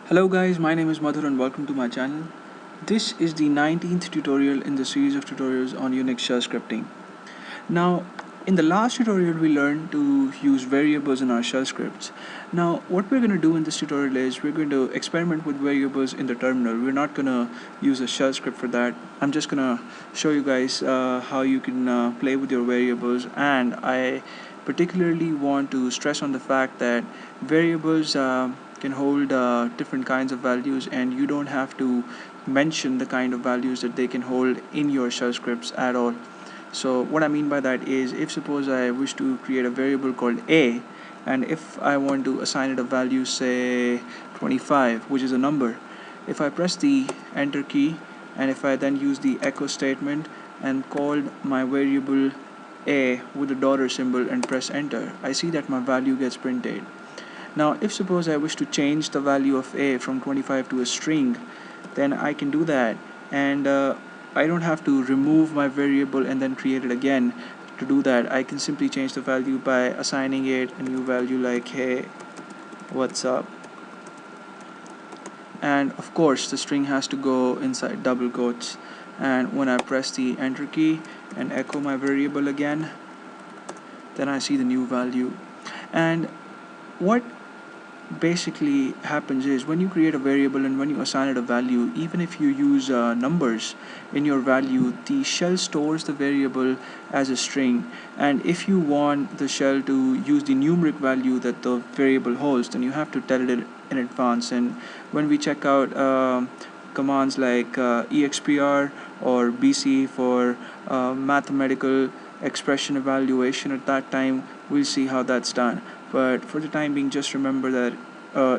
Hello guys, my name is Madhur and welcome to my channel. This is the 19th tutorial in the series of tutorials on Unix shell scripting. Now, in the last tutorial we learned to use variables in our shell scripts. Now, what we're going to do in this tutorial is we're going to experiment with variables in the terminal. We're not going to use a shell script for that. I'm just going to show you guys how you can play with your variables, and I particularly want to stress on the fact that variables can hold different kinds of values, and you don't have to mention the kind of values that they can hold in your shell scripts at all. So what I mean by that is, if suppose I wish to create a variable called a, and if I want to assign it a value, say 25, which is a number, if I press the enter key and if I then use the echo statement and called my variable a with the dollar symbol and press enter, I see that my value gets printed. Now, if suppose I wish to change the value of a from 25 to a string, then I can do that, and I don't have to remove my variable and then create it again. To do that, I can simply change the value by assigning it a new value like hey, what's up? And of course the string has to go inside double quotes, and when I press the enter key and echo my variable again, then I see the new value. And what basically happens is, when you create a variable and when you assign it a value, even if you use numbers in your value, the shell stores the variable as a string, and if you want the shell to use the numeric value that the variable holds, then you have to tell it in advance. And when we check out commands like expr or bc for mathematical expression evaluation, at that time we'll see how that's done. But for the time being, just remember that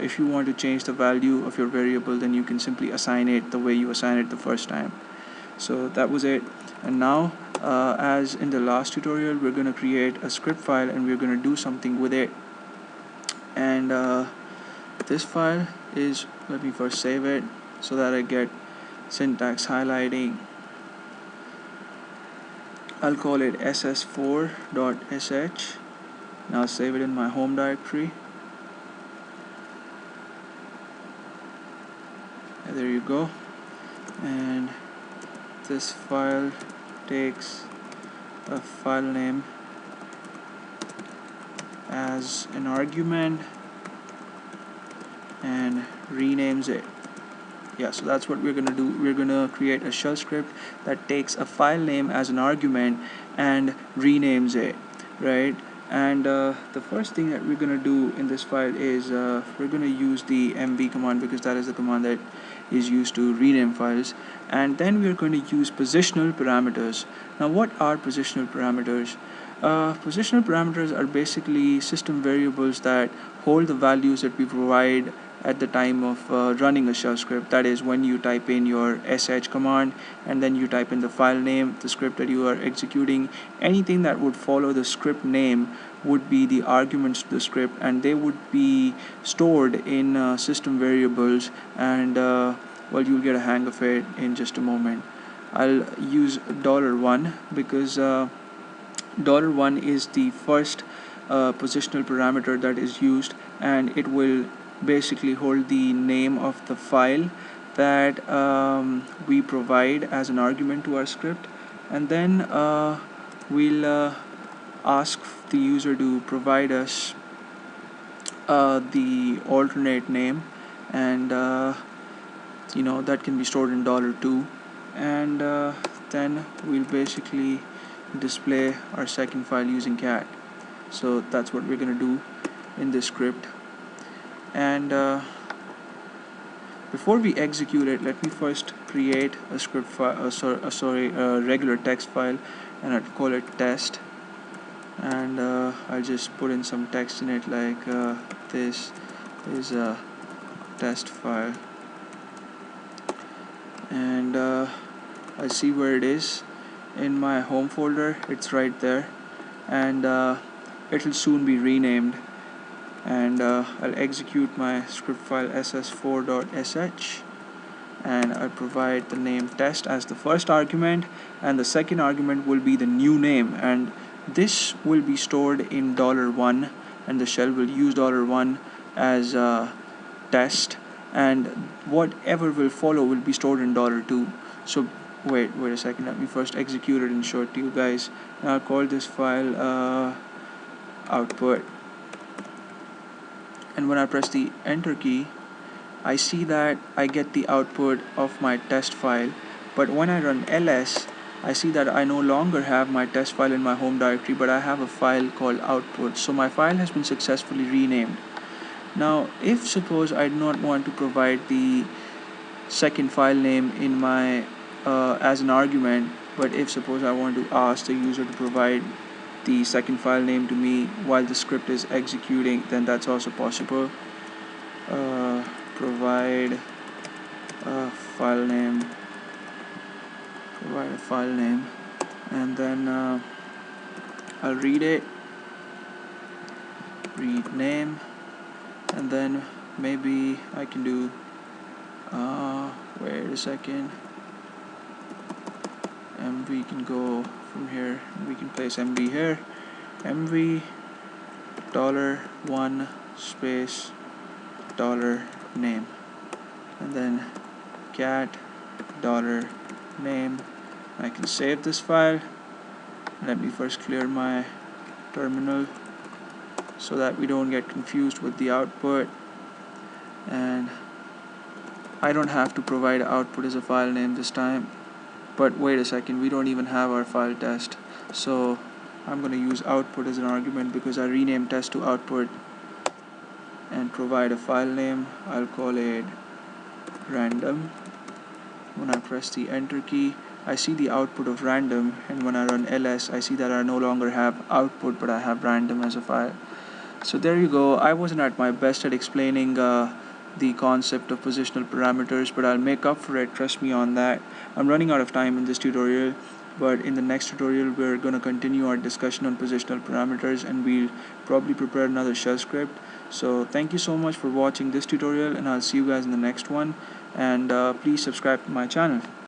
if you want to change the value of your variable, then you can simply assign it the way you assign it the first time. So that was it. And now, as in the last tutorial, we're going to create a script file and we're going to do something with it. And this file is, let me first save it so that I get syntax highlighting. I'll call it ss4.sh. Now save it in my home directory. And there you go. And this file takes a file name as an argument and renames it. Yeah, so that's what we're gonna do. We're gonna create a shell script that takes a file name as an argument and renames it, right? And the first thing that we're gonna do in this file is we're gonna use the mv command, because that is the command that is used to rename files. And then we're going to use positional parameters. Now, what are positional parameters? Positional parameters are basically system variables that hold the values that we provide at the time of running a shell script. That is, when you type in your sh command and then you type in the file name, the script that you are executing, anything that would follow the script name would be the arguments to the script, and they would be stored in system variables. And well, you'll get a hang of it in just a moment. I'll use $1 because $1 is the first positional parameter that is used, and it will basically hold the name of the file that we provide as an argument to our script. And then we'll ask the user to provide us the alternate name, and that can be stored in $2. And then we'll basically display our second file using cat. So that's what we're going to do in this script. And before we execute it, let me first create a script file, a regular text file, and I'll call it test. And I'll just put in some text in it, like this is a test file, and I see where it is in my home folder. It's right there, and it'll soon be renamed. And I'll execute my script file ss4.sh, and I'll provide the name test as the first argument, and the second argument will be the new name, and this will be stored in $1, and the shell will use $1 as test. and whatever will follow will be stored in $2. So wait a second, let me first execute it and show it to you guys. Now I'll call this file output, and when I press the enter key, I see that I get the output of my test file. But when I run ls, I see that I no longer have my test file in my home directory, but I have a file called output. So my file has been successfully renamed. Now if suppose I do not want to provide the second file name in my as an argument, but if suppose I want to ask the user to provide the second file name to me while the script is executing, then that's also possible. Provide a file name, and then I'll read it, read name, and then maybe I can do wait a second, mv can go from here, we can place mv here, mv $1 space $name, and then cat $name. I can save this file. Let me first clear my terminal so that we don't get confused with the output, and I don't have to provide output as a file name this time. But wait a second, we don't even have our file test, so I'm going to use output as an argument because I renamed test to output, and provide a file name. I'll call it random. When I press the enter key, I see the output of random, and when I run ls, I see that I no longer have output, but I have random as a file. So there you go. I wasn't at my best at explaining the concept of positional parameters, but I'll make up for it, trust me on that. I'm running out of time in this tutorial, but in the next tutorial we're going to continue our discussion on positional parameters, and we'll probably prepare another shell script. So thank you so much for watching this tutorial, and I'll see you guys in the next one, and please subscribe to my channel.